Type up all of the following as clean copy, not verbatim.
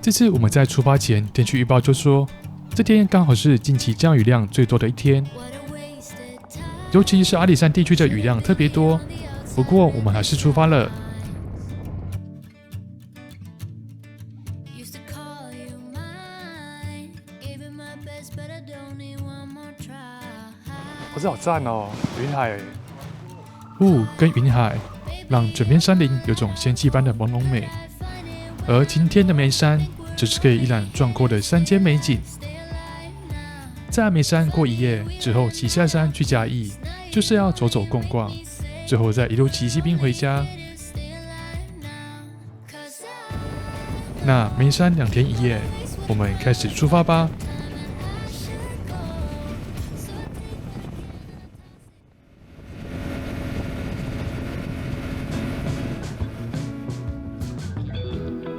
這次我們在出發前，天氣預報就說，這天剛好是近期降雨量最多的一天，尤其是阿里山地區的雨量特別多。不過我們還是出發了。哇，这好讚哦，雲海耶！霧跟雲海讓整片山林有種仙氣般的朦朧美，而今天的眉山只是可以一覽壯闊的山間美景。在眉山過一夜之後，騎下山去嘉義，就是要走走逛逛，最後再一路騎西濱回家。那眉山2天1夜，我們開始出發吧。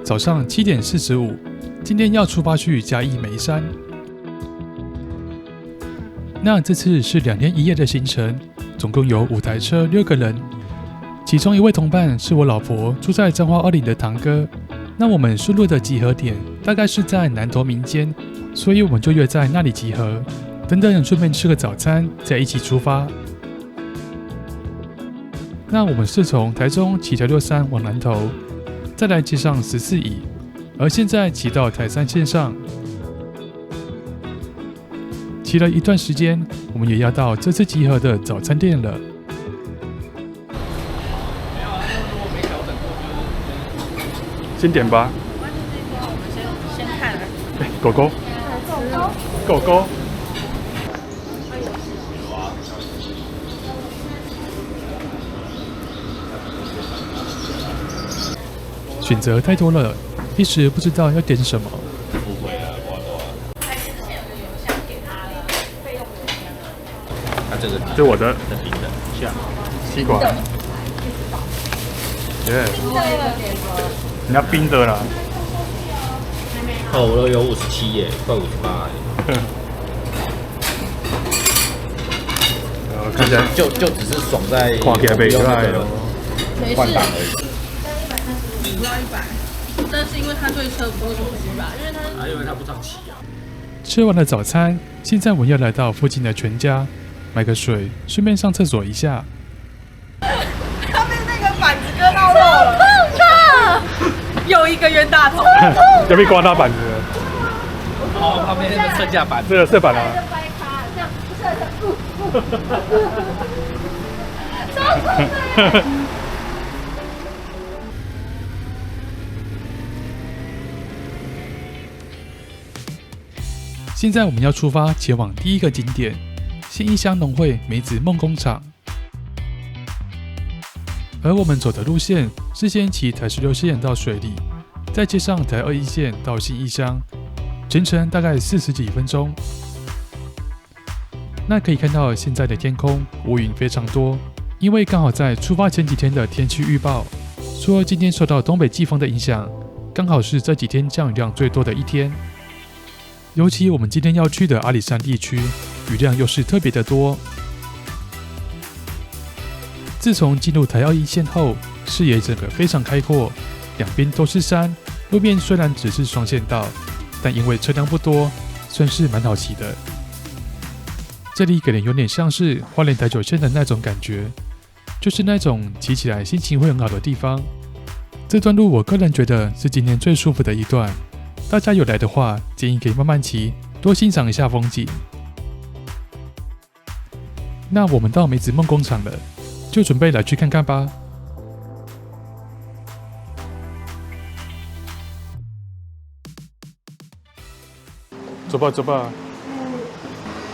早上7點45，今天要出發去嘉義眉山。那這次是2天1夜的行程，總共有5台車，6個人。其中一位同伴是我老婆住在彰化二林的堂哥。那我們順路的集合點大概是在南投民間，所以我們就約在那裡集合，等等順便吃個早餐，再一起出發。那我們是從台中騎條63往南投，再來接上14乙，而現在騎到台三線上，騎了一段時間，我們也要到這次集合的早餐店了。先點吧。我們先看。狗狗。狗狗。選擇太多了，一時不知道要點什麼。不會啊，我它這個這是我的，冰的，像西瓜。耶，你要冰的啦。哦，我都有57耶，快58耶。看起来就只是爽在跨起来没赖哦，换挡而已。不到100，但是因為他對車不會熟悉吧？因為他不常骑啊。吃完了早餐，現在我們要來到附近的全家，買個水，順便上廁所一下。他被那個板子割到肉了，痛的，又一個冤大頭，要被刮到板子了。哦，旁邊那個車架板，這個色板啊。超痛的。現在我們要出發前往第一個景點——信義鄉農會梅子夢工廠。而我們走的路線是先騎台16線到水里，再接上台21線到信義鄉，全程大概40幾分鐘。那可以看到現在的天空烏雲非常多，因為剛好在出發前幾天的天氣預報說今天受到東北季風的影響，剛好是這幾天降雨量最多的一天。尤其我們今天要去的阿里山地區，雨量又是特別的多。自從進入台21線後，視野整個非常開闊，兩邊都是山，路面雖然只是雙線道，但因為車輛不多，算是蠻好騎的。這裡給人有點像是花蓮台9線的那種感覺，就是那種騎起來心情會很好的地方。這段路我個人覺得是今天最舒服的一段。大家有來的話，建議可以慢慢騎，多欣賞一下風景。那我們到梅子夢工廠了，就準備來去看看吧。走吧，走吧。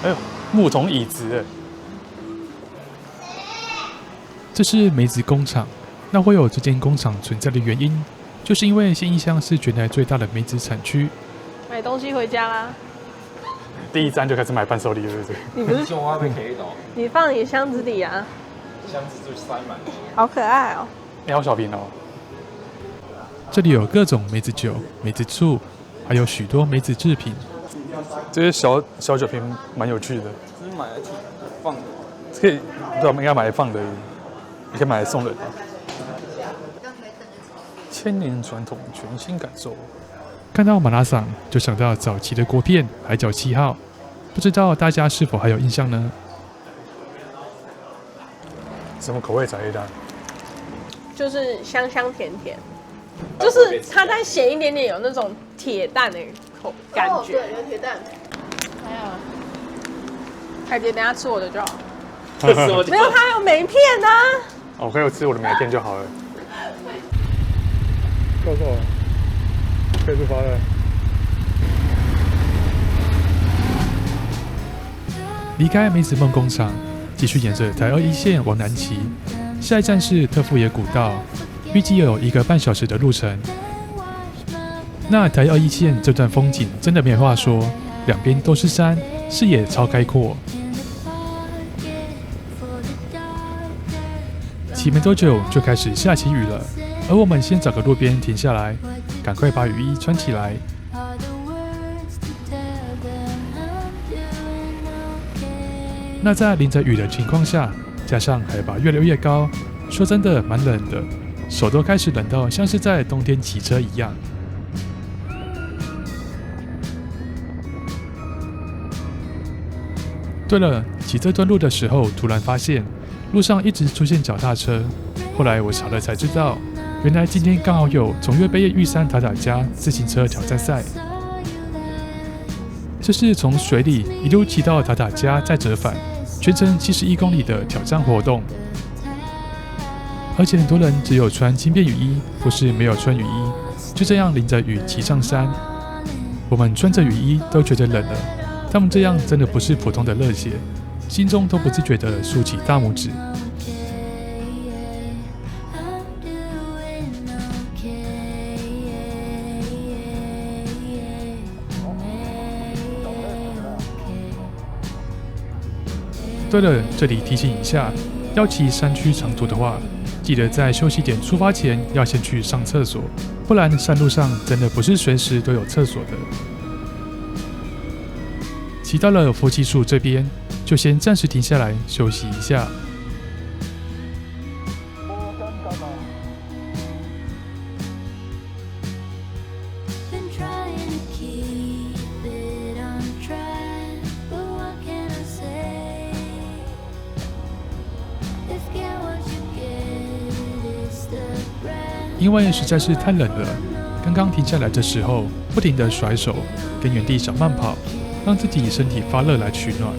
哎呦，木桶椅子哎。這是梅子工廠，那會有這間工廠存在的原因，就是因為信義鄉是全台最大的梅子產區。買東西回家啦。第一站就開始買伴手禮了，對不對？你不是你放你箱子裡啊？箱子就塞滿了。好可愛哦！你好小瓶哦。這裡有各種梅子酒、梅子醋，還有許多梅子製品。這些小酒瓶蠻有趣的。這是買來放的。可以，對，我們應該買來放的，也可以買來送人。千年傳統，全新感受。看到馬拉桑就想到早期的國片《海角七號》，不知道大家是否還有印象呢？什麼口味茶葉蛋？就是香香甜甜，就是它再鹹一點點，有那種鐵蛋的感覺。對，有鐵蛋。還有，海杰，等一下吃我的就好。沒有，它有梅片啊。哦，可以吃我的梅片就好了。夠了，可以出發了。離開梅子夢工廠，繼續沿着台2一線往南騎。下一站是特富野古道，預計有1個半小時的路程。那台2一線這段風景真的沒話說，兩邊都是山，視野超開闊。騎沒多久就開始下起雨了，而我們先找個路邊停下來，趕快把雨衣穿起來。那在淋着雨的情況下，加上海拔越來越高，說真的蠻冷的，手都開始冷到像是在冬天騎車一樣。對了，騎這段路的時候，突然發現路上一直出現腳踏車，後來我查了才知道，原來今天剛好有從月貝葉玉山塔塔加自行車挑戰賽，這是從水裡一路騎到塔塔加再折返，全程71公里的挑戰活動。而且很多人只有穿輕便雨衣，或是沒有穿雨衣，就這樣淋着雨騎上山。我們穿着雨衣都覺得冷了，他們這樣真的不是普通的熱血，心中都不自覺地豎起大拇指。对了，這裡提醒一下，要騎山區長途的話，記得在休息點出發前要先去上廁所，不然山路上真的不是隨時都有廁所的。騎到了佛奇樹這邊，就先暫時停下來休息一下。因為實在是太冷了，剛剛停下來的時候，不停地甩手，跟原地小慢跑，讓自己身體發熱來取暖。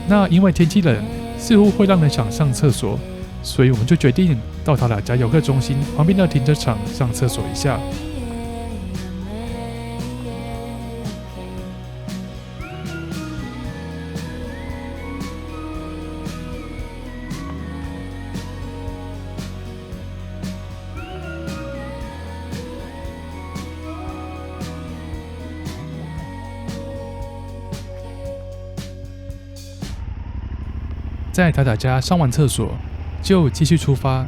那因為天氣冷，似乎會讓人想上廁所，所以我們就決定到塔塔加遊客中心旁邊的停車場上廁所一下。在塔塔加上完廁所，就繼續出發。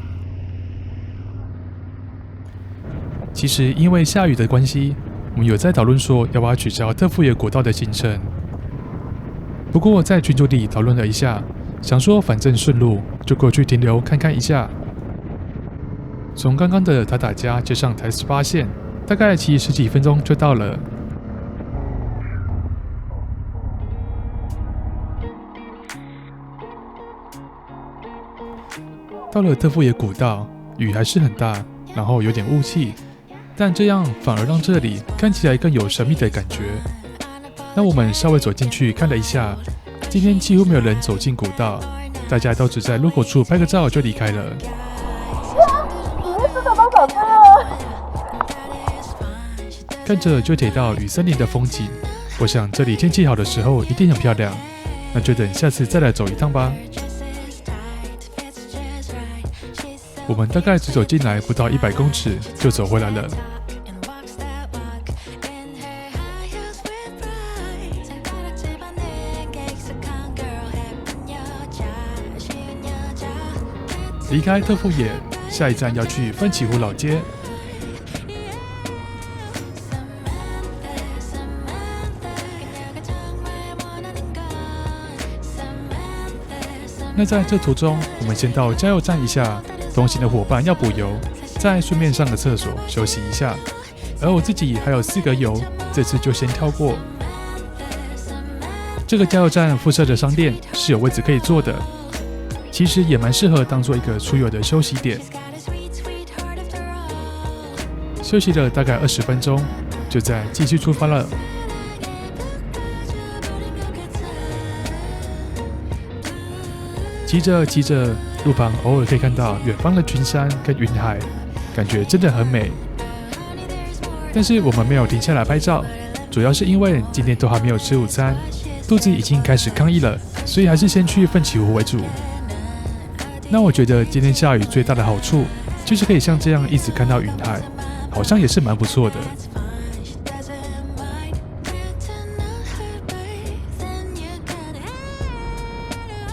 其實因為下雨的關係，我們有在討論說要不要取消特富野古道的行程。不過在群組裡討論了一下，想說反正順路，就過去停留看看一下。從剛剛的塔塔加接上台18線，大概騎10幾分鐘就到了。到了特富野古道，雨還是很大，然後有點霧氣，但這樣反而讓這裡看起來更有神秘的感覺。那我們稍微走進去看了一下，今天幾乎沒有人走進古道，大家都只在路口處拍個照就離開了。看着舊鐵道與森林的風景，我想這裡天氣好的時候一定很漂亮，那就等下次再來走一趟吧。我們大概只走進來不到100公尺就走回來了。離開特富野，下一站要去奮起湖老街。那在這途中，我們先到加油站一下。同行的夥伴要補油，再順便上個廁所休息一下。而我自己還有4個油，這次就先跳過。這個加油站附設的商店是有位置可以坐的，其實也蠻適合當做一個出遊的休息點。休息了大概20分鐘，就再繼續出發了。騎着騎着，路旁偶爾可以看到遠方的群山跟雲海，感覺真的很美。但是我們沒有停下來拍照，主要是因為今天都還沒有吃午餐，肚子已經開始抗議了，所以還是先去奮起湖為主。那我覺得今天下雨最大的好處，就是可以像這樣一直看到雲海，好像也是蠻不錯的。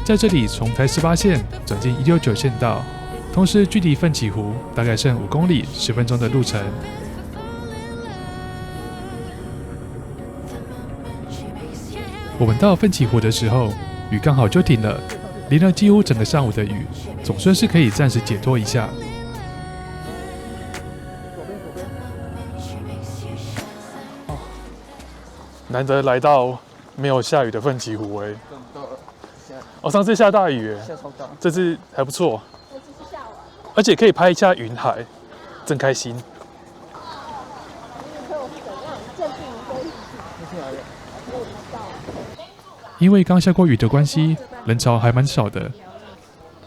在這裡從台18線轉進169線道，同時距離奮起湖大概剩5公里10分鐘的路程。我們到奮起湖的時候，雨剛好就停了，淋了幾乎整個上午的雨，總算是可以暫時解脫一下。難得來到沒有下雨的奮起湖哦，上次下大雨耶，這次還不錯，而且可以拍一下雲海，真開心。因為剛下過雨的關係，人潮還蠻少的，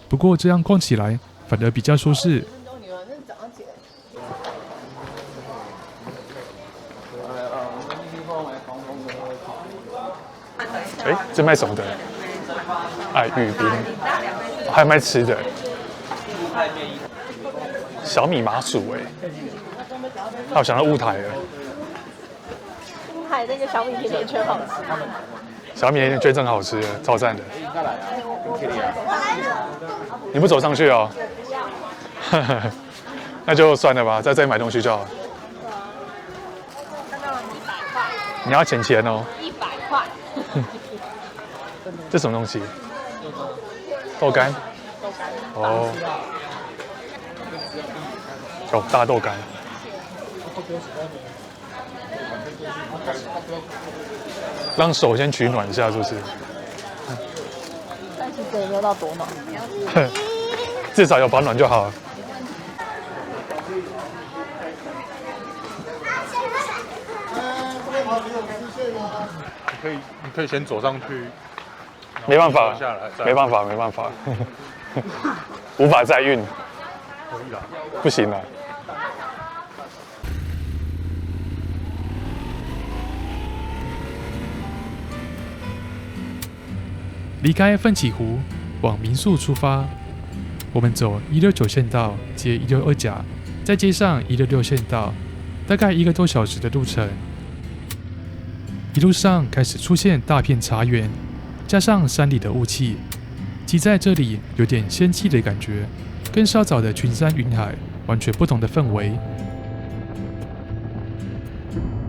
不過這樣逛起來反而比較舒適。這賣什麼的？玉冰，還賣吃的，小米麻薯我想到霧台了。霧台那個小米甜甜圈好吃，小米甜甜圈真好吃，超讚的。你不走上去哦？那就算了吧，在這裡買東西就好了。你要錢哦？100塊。這什麼東西？豆乾。哦。哦，大豆乾。讓手先取暖一下，是不是？但其實也沒有到多暖。至少有保暖就好了。你可以先走上去。沒辦法，沒辦法，無法再運。可以啦，不行了。離開奮起湖，往民宿出發。我們走169線道接162甲，再接上166線道，大概1個多小時的路程。一路上開始出現大片茶園，加上山裡的霧氣，騎在這裡有點仙氣的感覺，跟稍早的群山雲海完全不同的氛圍。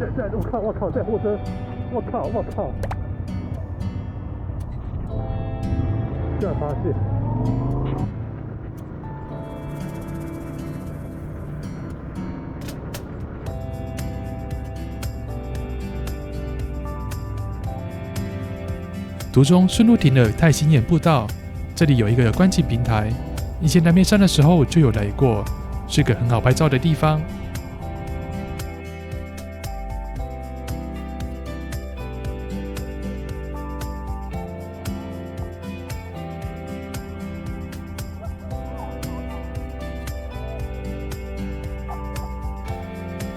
我靠，在貨車！我靠！居然發現！途中順路停了太興巖步道，這裡有一個觀景平台，以前南面山的時候就有來過，是個很好拍照的地方。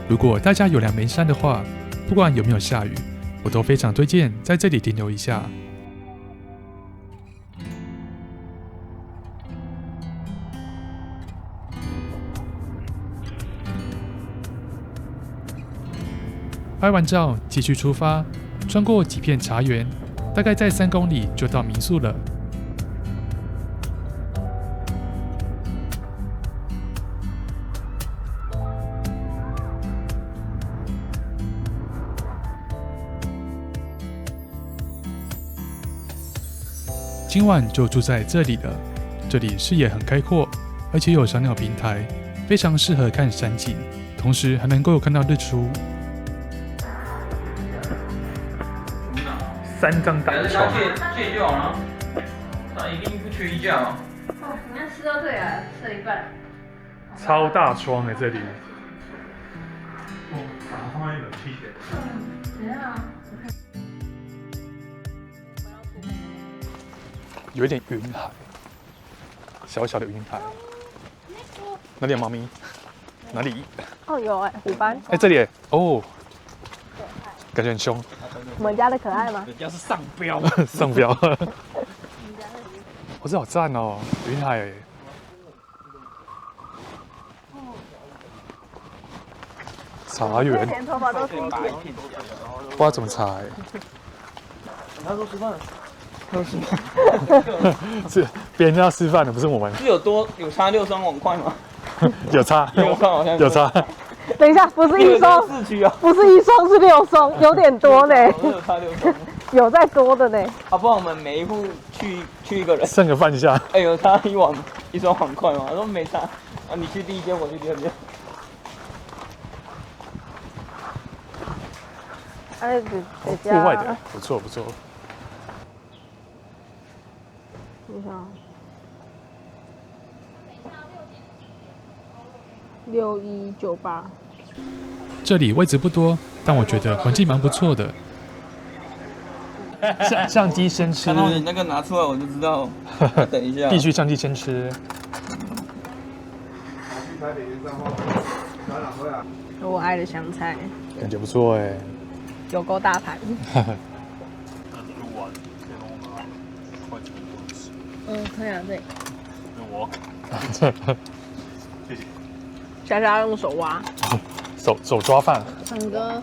如果大家有来梅山的話，不管有沒有下雨，我都非常推薦在這裡停留一下。拍完照，繼續出發，穿過幾片茶園，大概在3公里就到民宿了。今晚就住在這裡了，這裡視野很開闊，而且有賞鳥平台，非常適合看山景，同時還能夠看到日出。3張大床，借就好了，那一定不缺一架哦。哦，你看吃到这里来，吃了一半。超大窗哎，这裡。哦，把它放在冷气点。等一下啊。有一點雲海，小小的雲海。哪裡有貓咪？哪裡？哦，有哎，虎斑。哎，這裡哦，感覺很兇。我們家的可愛嗎？人家是上標，上標。我這好讚哦，雲海哎。茶園。剪頭髮都是一片。不知道怎麼擦哎。他說吃飯。是別人要示範的，不是我們。是有差6雙碗筷嗎？有差，我看好像有差。等一下，不是1雙，市区啊，不是1雙，是6雙，有點多呢。有差6雙，有在多的呢。好不然我們每一戶去一個人，剩個飯下。哎，有差1雙碗筷嗎？他說沒差，啊，你去第一間，我去第二間。哎，戶外的，不錯不錯。你看，6198。這裡位置不多，但我覺得環境蠻不錯的。相機先吃。看到你那個拿出來，我就知道。等一下。必須相機先吃。我愛的香菜，感覺不錯哎。有夠大盤。可以啊，對。那我。謝謝。夏夏用手挖。手抓飯。唱歌。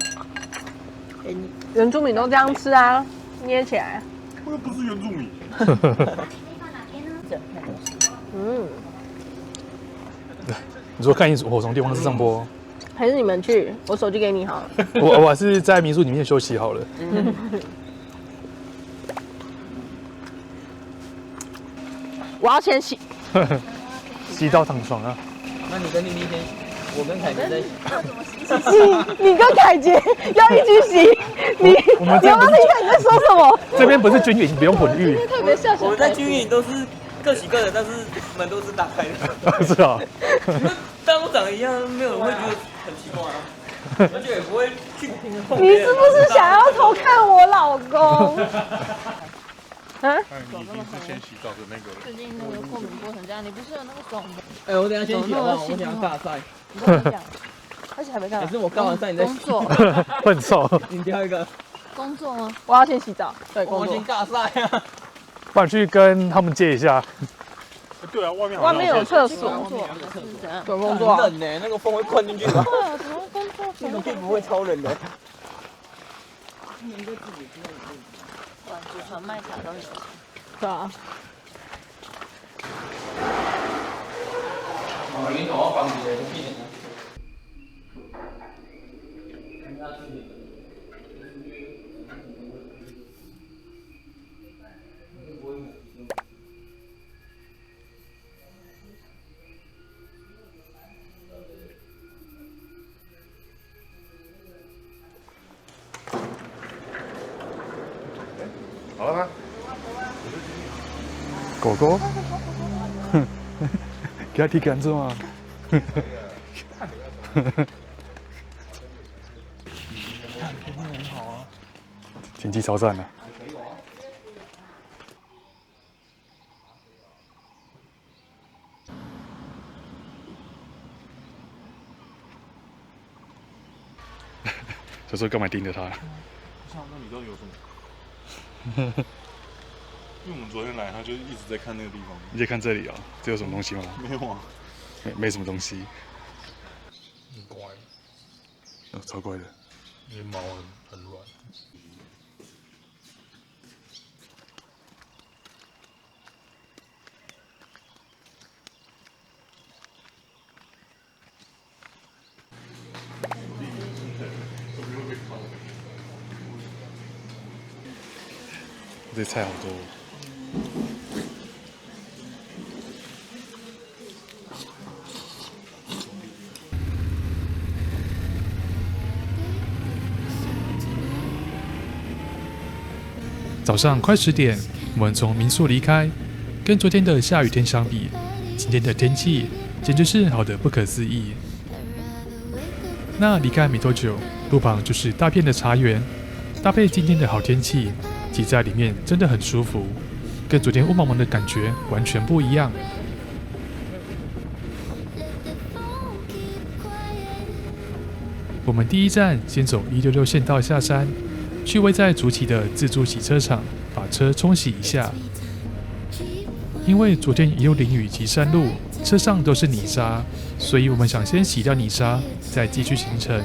給你。原住民都這樣吃啊，捏起來。我又不是原住民。嗯。你說看螢火蟲電視上播，還是你們去？我手機給你好了。我還是在民宿裡面休息好了。我要先洗。洗到躺床啊。那你跟丽丽先，我跟凱杰在洗。你跟凱杰要一起洗。你有没有听到你在说什麼？這邊不是均勻，不用混浴。特別笑。我們在均勻都是各洗各的，但是門都是打開的。是啊。大家都長得一樣，沒有人會覺得很奇怪啊。而且也不會去聽。你是不是想要偷看我老公？啊？你已經是先洗澡的那個了。最近那個過敏過成這樣，你不是有那個爽的？哎，我等下先洗好不好？我想要尬賽。你跟我講，而且還沒幹嘛。可是我尬完賽你再洗。工作。會很臭。你挑一個。工作嗎？我要先洗澡。对，我先尬賽啊。不然去跟他們借一下。對啊，外面有廁所。工作是怎樣？有工作。很冷呢，那個風會灌進去吧？對啊，怎麼會工作？那個屁不會超冷的。哇，祖傳麥卡都有。對啊。哦，你同我房子的屁呢？好了嗎？狗狗，給他踢桿子嗎？天氣超讚的。就說幹嘛盯着他？不知道那裡到底有什麼？因為我們昨天來，他就一直在看那個地方。你在看這裡啊？這有什麼東西嗎？沒有啊，沒什麼東西。很乖，哦，超乖的。因為毛很軟。這菜好多。早上快10點，我們從民宿離開，跟昨天的下雨天相比，今天的天氣簡直是好得不可思議。那離開沒多久，路旁就是大片的茶園，搭配今天的好天氣，擠在裡面真的很舒服，跟昨天霧蒙蒙的感覺完全不一樣。我們第一站先走166縣道下山，去位在竹崎的自助洗車場把車沖洗一下。因為昨天一路淋雨及山路，車上都是泥沙，所以我們想先洗掉泥沙，再繼續行程。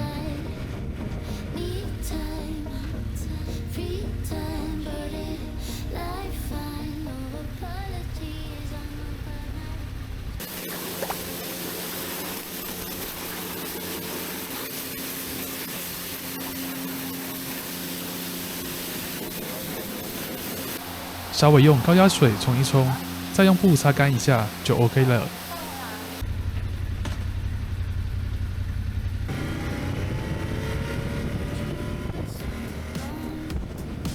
稍微用高壓水沖一沖，再用布擦乾一下就 OK 了。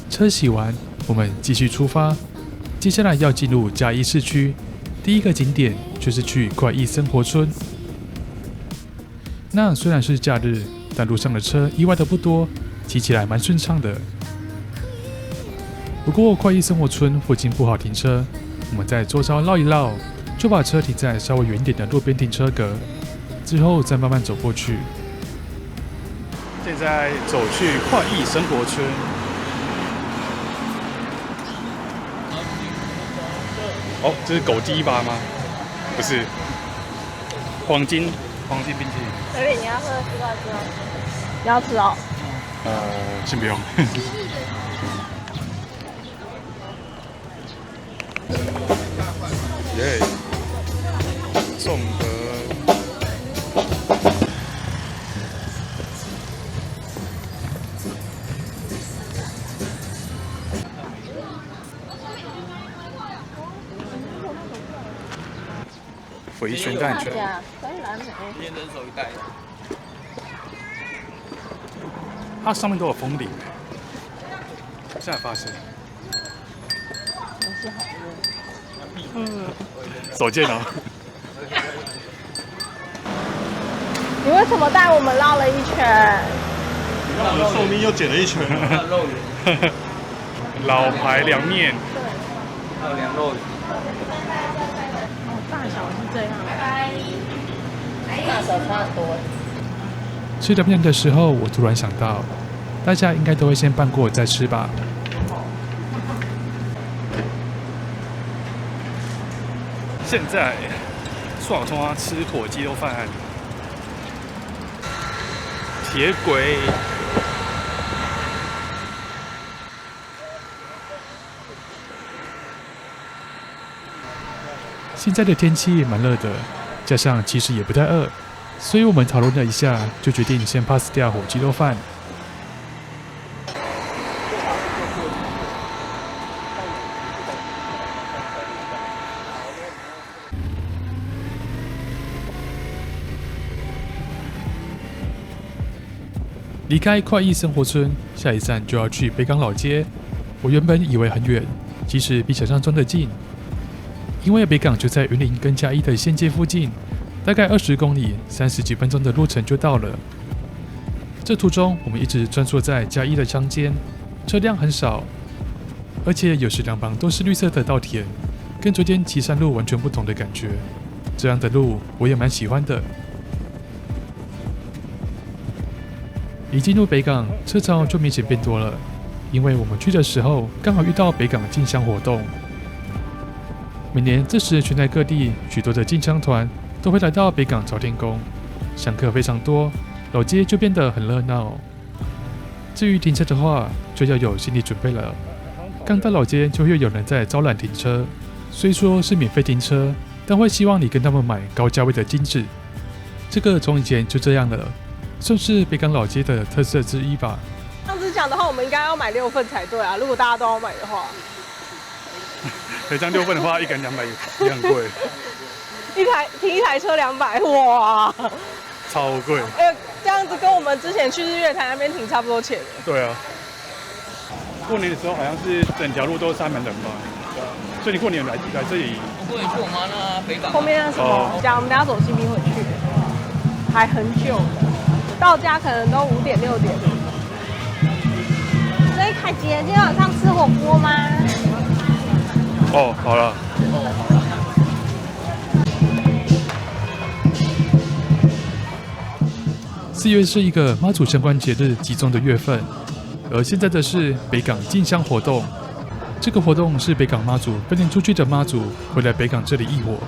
車洗完，我們繼續出發。接下來要進入嘉義市區，第一個景點就是去快意生活村。那雖然是假日，但路上的車意外的不多，騎起來蠻順暢的。不過快意生活村附近不好停車，我們在周遭繞一繞，就把車停在稍微遠一點的路邊停車格，之後再慢慢走過去。現在走去快意生活村。哦，這是狗雞吧嗎？不是，黄金冰淇淋。小李，你要喝西瓜汁吗？你要吃哦。先不用。耶，综合。回旋蛋卷。一人手一袋。它上面都有风铃，现在发现。是好热。手贱哦。你为什麼帶我們繞了一圈？我的壽命又減了一圈。肉圓。老牌涼麵。還有涼肉圓。大小是這樣。大小差很多。吃涼麵的時候，我突然想到，大家應該都會先拌過再吃吧。現在爽通啊，吃火雞肉飯。鐵軌。現在的天氣蠻熱的，加上其實也不太餓，所以我們討論了一下，就決定先 pass 掉火雞肉飯。離開快意生活村，下一站就要去北港老街。我原本以為很遠，其實比想象中的近。因為北港就在雲林跟嘉義的縣界附近，大概20公里，30幾分鐘的路程就到了。這途中，我們一直穿梭在嘉義的鄉間，車輛很少，而且有時兩旁都是綠色的稻田，跟昨天騎山路完全不同的感覺。這樣的路我也蠻喜歡的。一進入北港，車潮就明顯變多了，因為我們去的時候剛好遇到北港進香活動。每年這時，全台各地許多的進香團都會來到北港朝天宮，香客非常多，老街就變得很熱鬧。至於停車的話，就要有心理準備了。剛到老街就會有人在招攬停車，雖說是免費停車，但會希望你跟他們買高價位的金紙。這個從以前就這樣了，算是北港老街的特色之一吧。這樣子講的話，我們應該要買6份才對啊！如果大家都要買的話。可以這樣6份的話，一個人200也很貴。停一台車200，哇，超貴。這樣子跟我們之前去日月潭那邊停差不多錢。對啊。過年的時候好像是整條路都塞滿人吧？所以你過年來這裡？我过年去我媽那北港。後面那什麼？我們等下走西濱回去，還很久的，到家可能都5點6點。所以凱姐今天晚上吃火鍋嗎？哦，好了。4月是一個媽祖相關節日集中的月份，而現在的是北港進香活動。這個活動是北港媽祖分靈出去的媽祖回來北港這裡義火，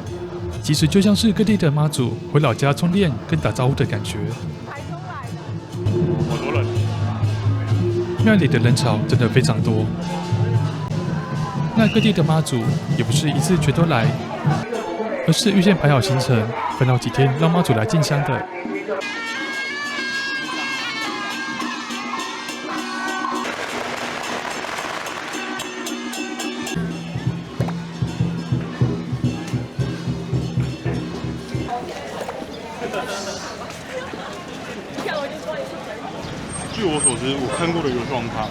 其實就像是各地的媽祖回老家充電跟打招呼的感覺。好多人，廟裡的人潮真的非常多。那各地的媽祖也不是一次全都來，而是預先排好行程，分好幾天讓媽祖來進香的。据我所知，我看过的游戏王卡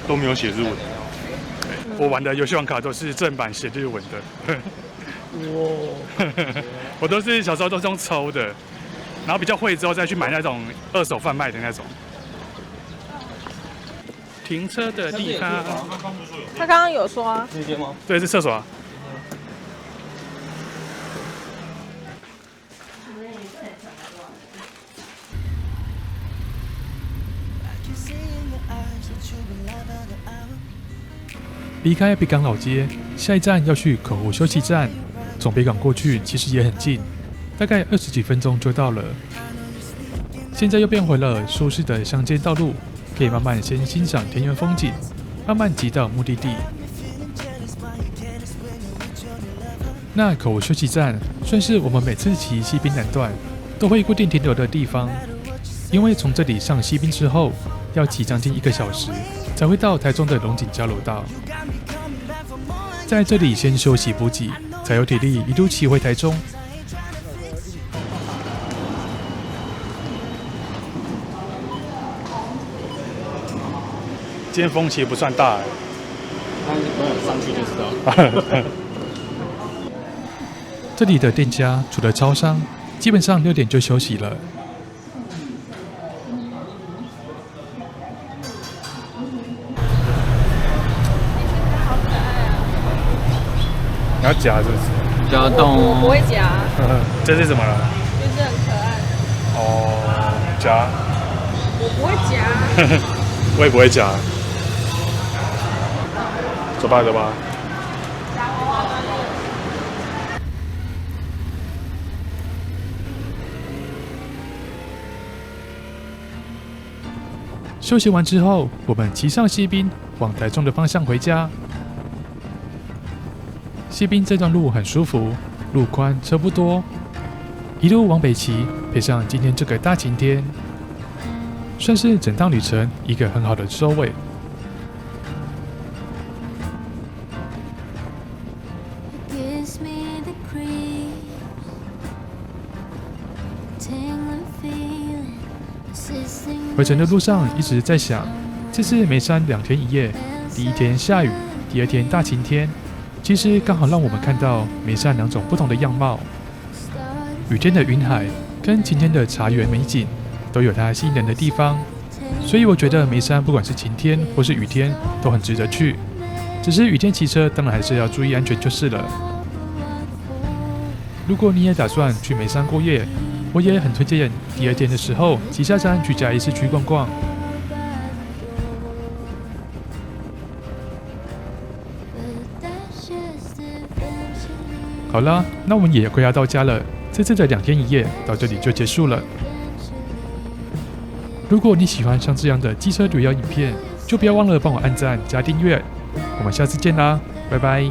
都沒有寫日文。我玩的遊戲王卡都是正版寫日文的。我都是小時候都是用抽的，然後比較會之後再去買那種二手販賣的那種。停車的地方，他剛剛有說啊。那間嗎？對，是廁所啊。離開北港老街，下一站要去口湖休息站。從北港過去其實也很近，大概20幾分鐘就到了。現在又變回了舒適的鄉間道路，可以慢慢先欣賞田園風景，慢慢騎到目的地。那口湖休息站算是我們每次騎西濱南段都會固定停留的地方，因為從這裡上西濱之後，要騎將近1個小時才會到台中的龍井交流道。在這裡先休息補給，才有體力一路騎回台中。今天風其實不算大，但是朋友上去就知道。這裡的店家除了超商，基本上6點就休息了。你要夾是不是？夾動我不會夾。這是什麼了？就是很可愛。哦，夾。我不會夾。我也不會夾。走吧，走吧。休息完之後，我們騎上西濱，往台中的方向回家。西濱這段路很舒服，路寬車不多，一路往北騎，配上今天這個大晴天，算是整趟旅程一個很好的收尾。回程的路上一直在想，這次梅山2天1夜，第1天下雨，第2天大晴天。其實剛好讓我們看到梅山2種不同的樣貌。雨天的雲海跟晴天的茶園美景都有它吸引人的地方，所以我覺得梅山不管是晴天或是雨天都很值得去。只是雨天騎車當然還是要注意安全就是了。如果你也打算去梅山過夜，我也很推薦第2天的時候騎下山去嘉義市區逛逛。好了，那我們也快要到家了。這次的2天1夜到這裡就結束了。如果你喜歡像這樣的機車旅遊影片，就不要忘了幫我按讚加訂閱。我們下次見啦，拜拜。